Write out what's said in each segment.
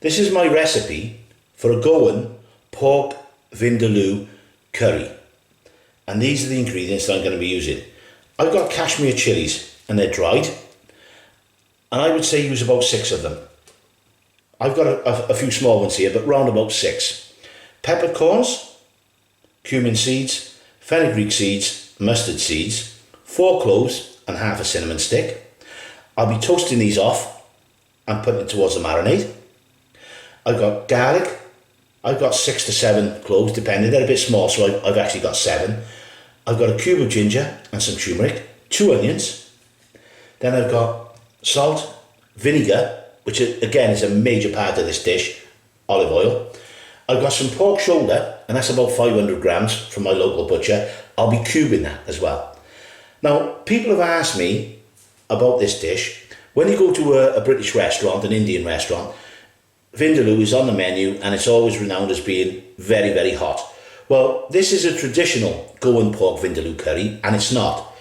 This is my recipe for a Goan pork Vindaloo curry. And these are the ingredients that I'm going to be using. I've got Kashmiri chillies and they're dried. And I would say use about 6 of them. I've got a few small ones here, but round about 6. Peppercorns, cumin seeds, fenugreek seeds, mustard seeds, 4 cloves and half a cinnamon stick. I'll be toasting these off and putting it towards the marinade. I've got garlic. I've got 6 to 7 cloves, depending. They're a bit small, so I've actually got 7. I've got a cube of ginger and some turmeric, 2 onions. Then I've got salt, vinegar, which again is a major part of this dish, olive oil. I've got some pork shoulder, and that's about 500 grams from my local butcher. I'll be cubing that as well. Now, people have asked me about this dish. When you go to a British restaurant, an Indian restaurant, Vindaloo is on the menu and it's always renowned as being very, very hot. Well, this is a traditional Goan pork Vindaloo curry, and it's not.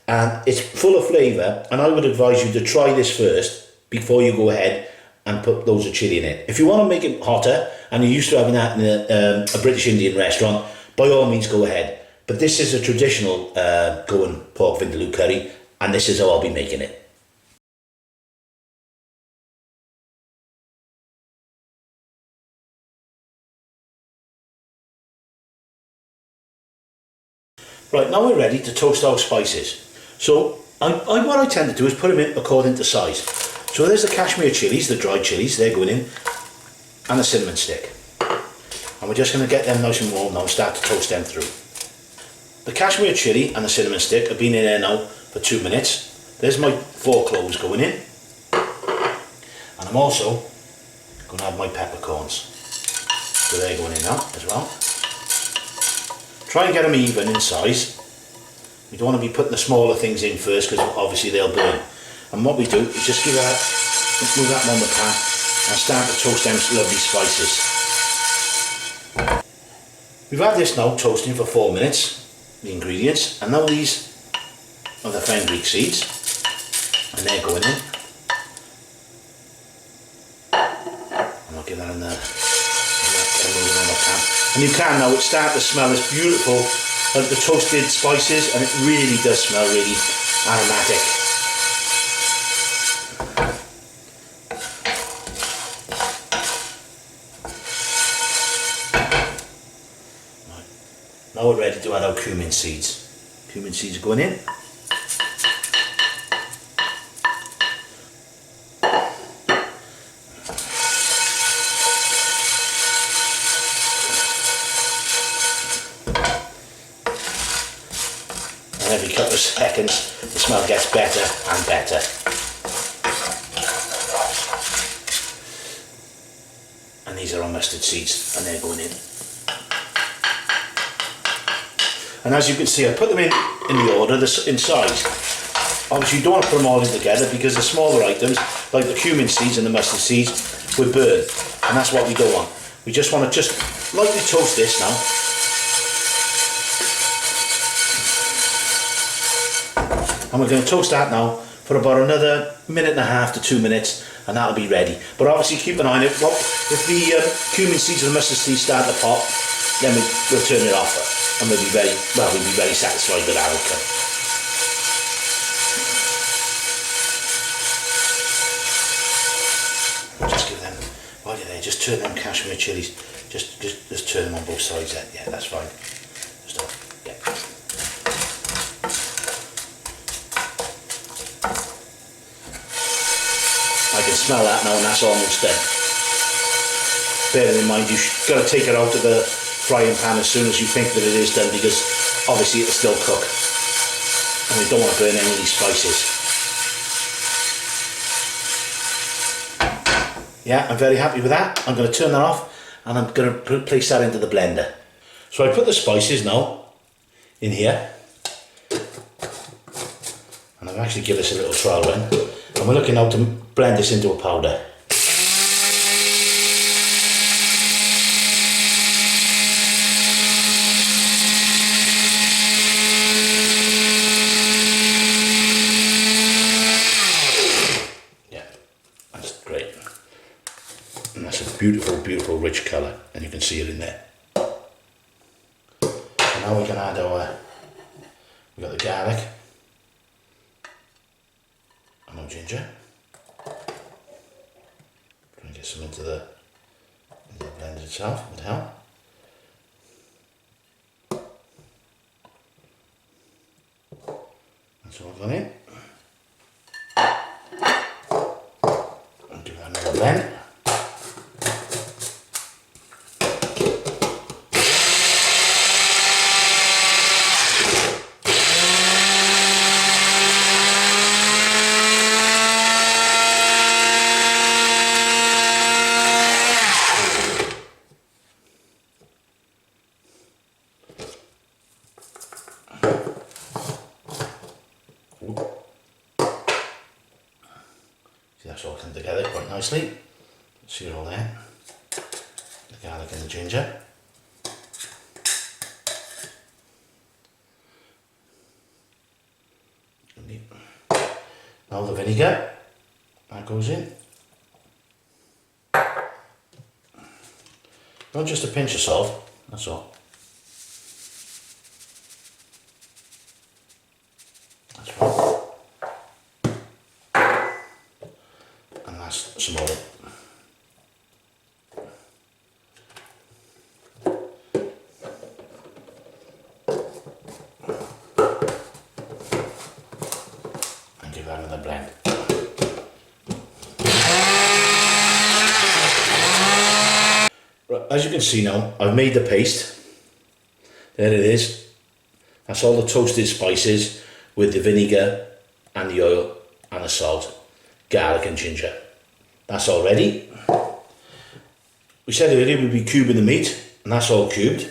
And it's full of flavour, and I would advise you to try this first before you go ahead and put loads of chilli in it. If you want to make it hotter, and you're used to having that in a British Indian restaurant, by all means go ahead. But this is a traditional Goan pork Vindaloo curry, and this is how I'll be making it. Right, now we're ready to toast our spices. So what I tend to do is put them in according to size. So there's the Kashmiri chillies, the dried chillies, they're going in, and the cinnamon stick. And we're just going to get them nice and warm now and start to toast them through. The Kashmiri chilli and the cinnamon stick have been in there now for 2 minutes. There's my 4 cloves going in. And I'm also going to have my peppercorns. So they're going in now as well. Try and get them even in size. We don't want to be putting the smaller things in first because obviously they'll burn. And what we do is just move that on the pan and start to toast them lovely spices. We've had this now toasting for 4 minutes, the ingredients, and now these are the fenugreek seeds, and they're going in. And I'll give that in there. And you can now, it's starting to smell as beautiful like the toasted spices, and it really does smell really aromatic. Right. Now we're ready to add our cumin seeds. Cumin seeds are going in. Every couple of seconds the smell gets better and better. And these are our mustard seeds and they're going in. And as you can see, I put them in the order, in size. Obviously you don't want to put them all in together because the smaller items like the cumin seeds and the mustard seeds will burn, and that's what we don't want. We just want to just lightly toast this now. And we're going to toast that now for about another 1.5 to 2 minutes, and that'll be ready. But obviously keep an eye on it. Well, if the cumin seeds and the mustard seeds start to pop, then we'll turn it off, and we'll be very satisfied with that outcome. Just give them, while you're there, just turn them Kashmiri chillies, just turn them on both sides then. Yeah, that's fine. Yeah. I can smell that now, and that's almost done. Bearing in mind you've got to take it out of the frying pan as soon as you think that it is done, because obviously it'll still cook and we don't want to burn any of these spices. Yeah, I'm very happy with that. I'm going to turn that off and I'm going to place that into the blender. So I put the spices now in here, and I've actually given this a little trial run, and we're looking now to blend this into a powder. Yeah, that's great. And that's a beautiful, beautiful rich colour, and you can see it in there. And now we can add we've got the garlic and our ginger. Try and get some into the blend itself, would help. That's all gone in. And give that another blend. See, that's all come together quite nicely. See it all there. The garlic and the ginger. Now the vinegar, that goes in. Not just a pinch of salt, that's all. That's right. And that's some oil. And give that another blend. Right, as you can see now, I've made the paste. There it is. That's all the toasted spices with the vinegar and the oil and the salt, garlic and ginger. That's all ready. We said earlier we'd be cubing the meat, and that's all cubed.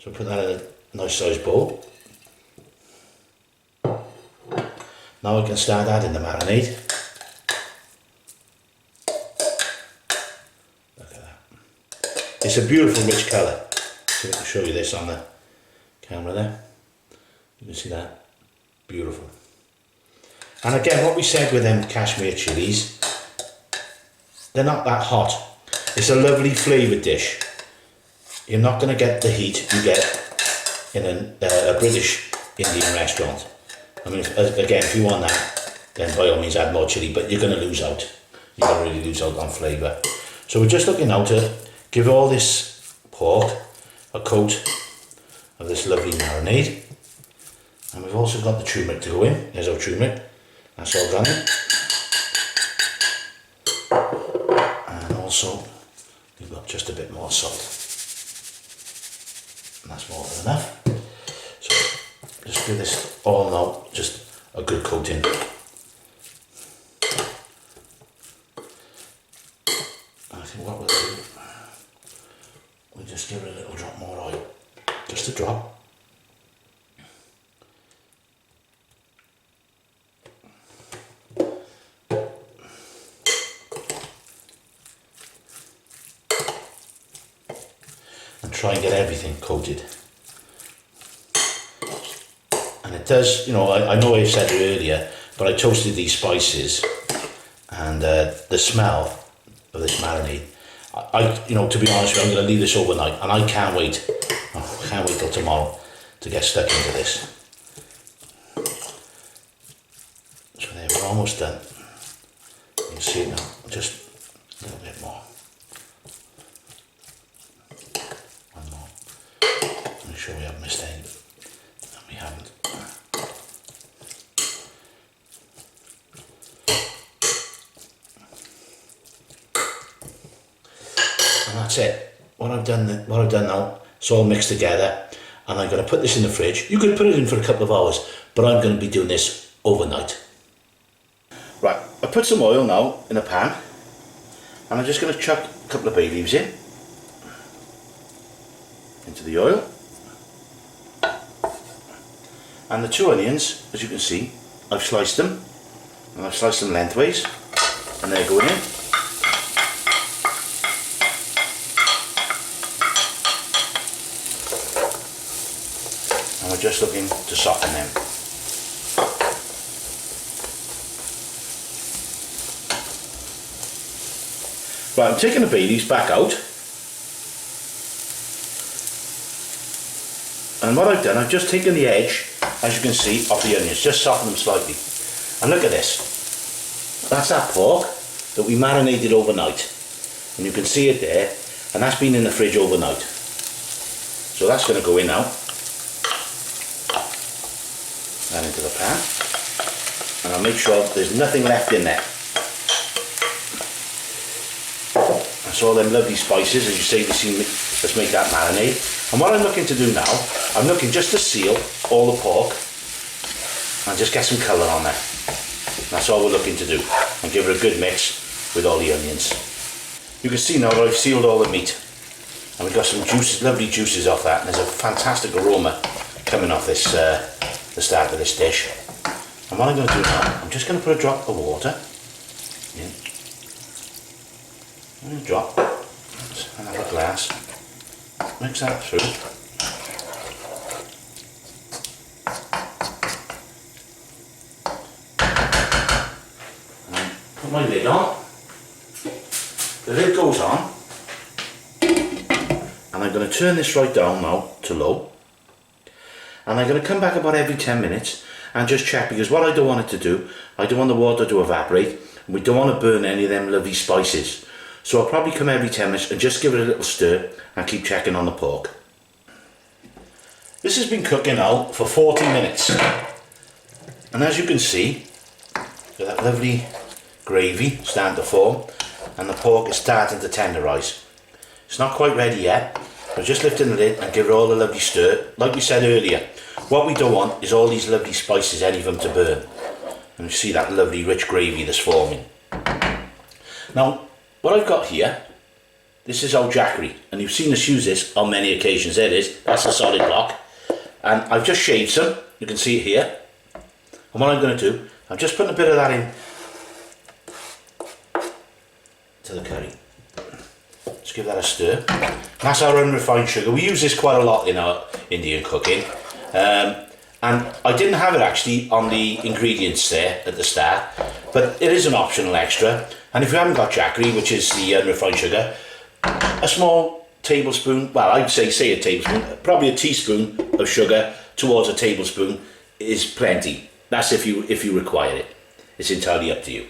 So put that in a nice sized bowl. Now we can start adding the marinade. Look at that. It's a beautiful rich colour. See if I can show you this on the camera there. You can see that. Beautiful. And again, what we said with them Kashmiri chillies, they're not that hot. It's a lovely flavoured dish. You're not going to get the heat you get in a British Indian restaurant. I mean, again, if you want that, then by all means add more chilli, but you're going to lose out. You're going to really lose out on flavour. So we're just looking now to give all this pork a coat of this lovely marinade. And we've also got the turmeric to go in. There's our turmeric. That's all gone in. And also, we've got just a bit more salt. And that's more than enough. So, just give this all now just a good coating. And I think what we'll do, we'll just give it a little drop more oil. Just a drop. Try and get everything coated. And it does, you know, I know I said it earlier, but I toasted these spices, and the smell of this marinade, you know, to be honest with you, I'm going to leave this overnight, and I can't wait. I can't wait till tomorrow to get stuck into this. So there, we're almost done. You can see it now, just a little bit more. Sure we haven't missed any, and we haven't. And that's it. What I've done now, it's all mixed together, and I'm going to put this in the fridge. You could put it in for a couple of hours, but I'm going to be doing this overnight. Right, I put some oil now in a pan, and I'm just going to chuck a couple of bay leaves into the oil. And the 2 onions, as you can see, I've sliced them, and I've sliced them lengthways, and they're going in. And we're just looking to soften them. Right, I'm taking the bay leaves back out. And what I've done, I've just taken the edge, as you can see, of the onions, just soften them slightly. And look at this. That's that pork that we marinated overnight. And you can see it there, and that's been in the fridge overnight. So that's going to go in now. And into the pan. And I'll make sure there's nothing left in there. That's all them lovely spices, as you say, let's make that marinade. And what I'm looking to do now, I'm looking just to seal all the pork and just get some colour on there. That's all we're looking to do, and give it a good mix with all the onions. You can see now that I've sealed all the meat, and we've got some juices, lovely juices off that, and there's a fantastic aroma coming off this, the start of this dish. And what I'm going to do now, I'm just going to put a drop of water in. And a drop, and have a glass. Mix that through. And put my lid on. The lid goes on. And I'm going to turn this right down now to low. And I'm going to come back about every 10 minutes and just check, because what I don't want it to do, I don't want the water to evaporate, and we don't want to burn any of them lovely spices. So I'll probably come every 10 minutes and just give it a little stir and keep checking on the pork. This has been cooking now for 40 minutes. And as you can see, that lovely gravy starting to form, and the pork is starting to tenderise. It's not quite ready yet. I'm just lifting the lid and give it all a lovely stir. Like we said earlier, what we don't want is all these lovely spices, any of them to burn. And you see that lovely rich gravy that's forming. Now, what I've got here, this is old jackery, and you've seen us use this on many occasions. There it is, that's a solid block. And I've just shaved some, you can see it here. And what I'm going to do, I'm just putting a bit of that in to the curry. Just give that a stir. And that's our unrefined sugar. We use this quite a lot in our Indian cooking. And I didn't have it actually on the ingredients there at the start, but it is an optional extra. And if you haven't got jackery, which is the unrefined sugar, a small tablespoon, well, I'd say a tablespoon, probably a teaspoon of sugar towards a tablespoon is plenty. That's if you require it. It's entirely up to you.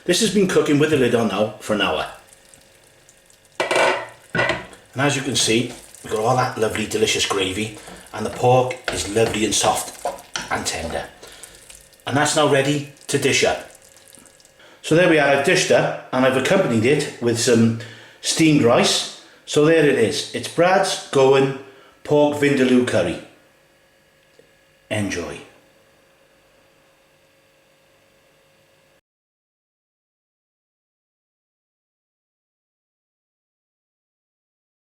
This has been cooking with the lid on now for an hour. And as you can see, we've got all that lovely delicious gravy, and the pork is lovely and soft and tender. And that's now ready to dish up. So there we are, I've dished up, and I've accompanied it with some steamed rice. So there it is, it's Brad's Goan pork Vindaloo curry. Enjoy.